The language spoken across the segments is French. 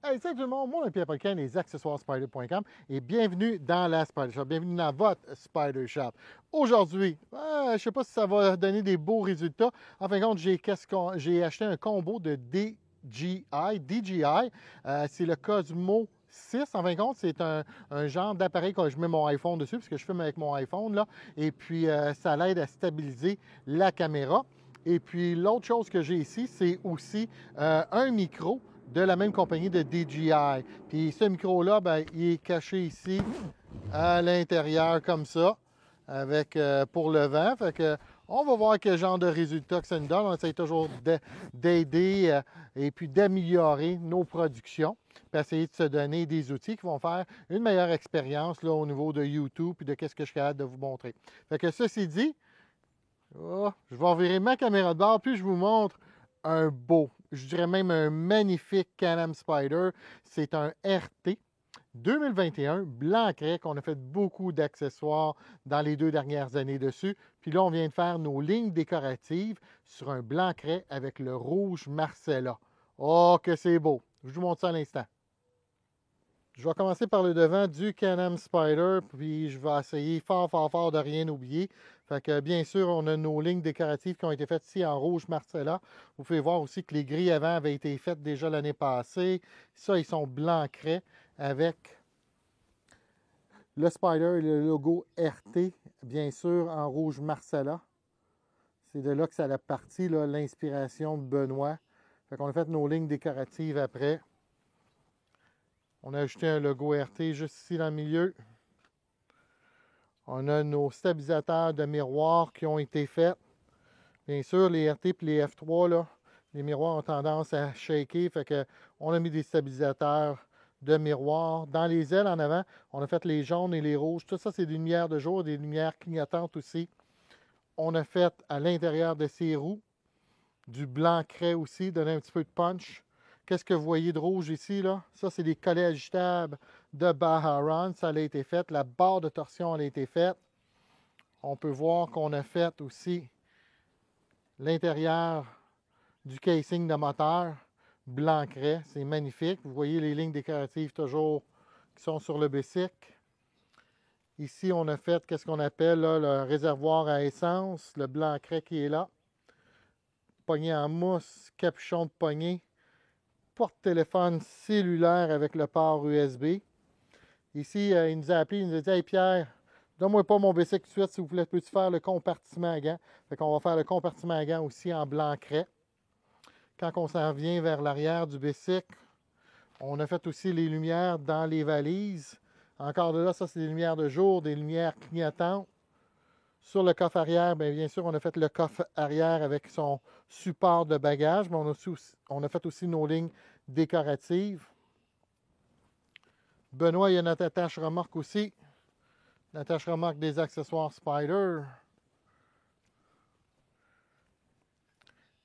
Hey, salut tout le monde, moi, je suis Pierre Paquin, les accessoires-spider.com et bienvenue dans la Spider Shop, bienvenue dans votre Spider Shop. Aujourd'hui, je ne sais pas si ça va donner des beaux résultats. En fin de compte, j'ai acheté un combo de DJI. C'est le Cosmo 6. En fin de compte, c'est un genre d'appareil que je mets mon iPhone dessus, parce que je filme avec mon iPhone, là, et puis ça l'aide à stabiliser la caméra. Et puis l'autre chose que j'ai ici, c'est aussi un micro de la même compagnie de DJI. Puis ce micro-là, ben, il est caché ici à l'intérieur comme ça, avec pour le vent. Fait que on va voir quel genre de résultat que ça nous donne. On essaie toujours d'aider et puis d'améliorer nos productions, puis essayer de se donner des outils qui vont faire une meilleure expérience là, au niveau de YouTube et de ce que je suis capable de vous montrer. Fait que ceci dit, je vais revirer ma caméra de bord, puis je vous montre un beau, je dirais même un magnifique Can-Am Spyder. C'est un RT 2021 blanc craie qu'on a fait beaucoup d'accessoires dans les 2 dernières années dessus. Puis là, on vient de faire nos lignes décoratives sur un blanc craie avec le rouge Marcella. Oh, que c'est beau! Je vous montre ça à l'instant. Je vais commencer par le devant du Can-Am Spyder, puis je vais essayer fort de rien oublier. Fait que bien sûr, on a nos lignes décoratives qui ont été faites ici en rouge Marcella. Vous pouvez voir aussi que les grilles avant avaient été faites déjà l'année passée. Ça, ils sont blanc craie avec le Spyder et le logo RT, bien sûr, en rouge Marcella. C'est de là que ça a parti, l'inspiration de Benoît. Fait qu'on a fait nos lignes décoratives après. On a ajouté un logo RT juste ici dans le milieu. On a nos stabilisateurs de miroirs qui ont été faits. Bien sûr, les RT et les F3, là, les miroirs ont tendance à shaker. Fait que on a mis des stabilisateurs de miroirs. Dans les ailes en avant, on a fait les jaunes et les rouges. Tout ça, c'est des lumières de jour, des lumières clignotantes aussi. On a fait à l'intérieur de ces roues du blanc craie aussi, donner un petit peu de punch. Qu'est-ce que vous voyez de rouge ici, là? Ça, c'est des collets ajustables de Baharon. Ça a été fait. La barre de torsion a été faite. On peut voir qu'on a fait aussi l'intérieur du casing de moteur blanc craie. C'est magnifique. Vous voyez les lignes décoratives toujours qui sont sur le bicycle. Ici, on a fait qu'est-ce qu'on appelle là, le réservoir à essence, le blanc craie qui est là. Poignée en mousse, capuchon de poignée. Porte-téléphone cellulaire avec le port USB. Ici, il nous a appelé, il nous a dit « Hey Pierre, donne-moi pas mon bicycle tout de suite, s'il vous plaît, peux-tu faire le compartiment à gants? » Fait qu'on va faire le compartiment à gants aussi en blanc craie. Quand on s'en vient vers l'arrière du bicycle, on a fait aussi les lumières dans les valises. Encore de là, ça c'est des lumières de jour, des lumières clignotantes. Sur le coffre arrière, bien sûr, on a fait le coffre arrière avec son support de bagages, mais on a fait aussi nos lignes décoratives. Benoît, il y a notre attache-remorque aussi. L'attache-remorque des accessoires Spyder.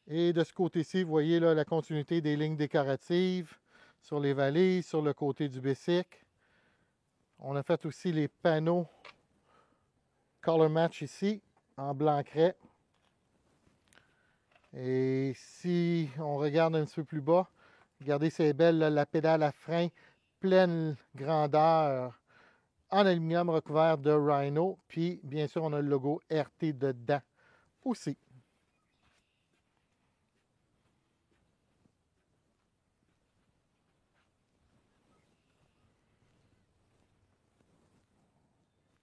Et de ce côté-ci, vous voyez là, la continuité des lignes décoratives sur les valises, sur le côté du bicycle. On a fait aussi les panneaux Color Match ici, en blanc craie. Et si on regarde un petit peu plus bas, regardez, c'est belle, là, la pédale à frein pleine grandeur en aluminium recouvert de Rhino. Puis, bien sûr, on a le logo RT dedans aussi.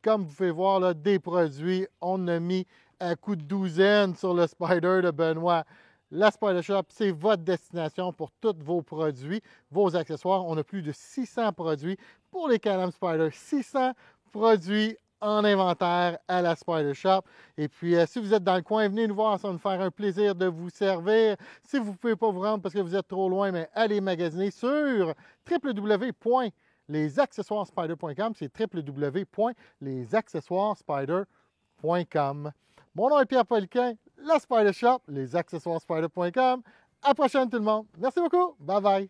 Comme vous pouvez voir, là, des produits, on a mis un coup de douzaine sur le Spyder de Benoît. La Spider Shop, c'est votre destination pour tous vos produits, vos accessoires. On a plus de 600 produits pour les Can-Am Spyder. 600 produits en inventaire à la Spider Shop. Et puis, si vous êtes dans le coin, venez nous voir, ça va nous faire un plaisir de vous servir. Si vous ne pouvez pas vous rendre parce que vous êtes trop loin, mais allez magasiner sur www.lesaccessoiresspider.com. C'est www.lesaccessoiresspider.com. Mon nom est Pierre Paquin, la Spider Shop, lesaccessoiresspider.com. À la prochaine tout le monde. Merci beaucoup. Bye bye.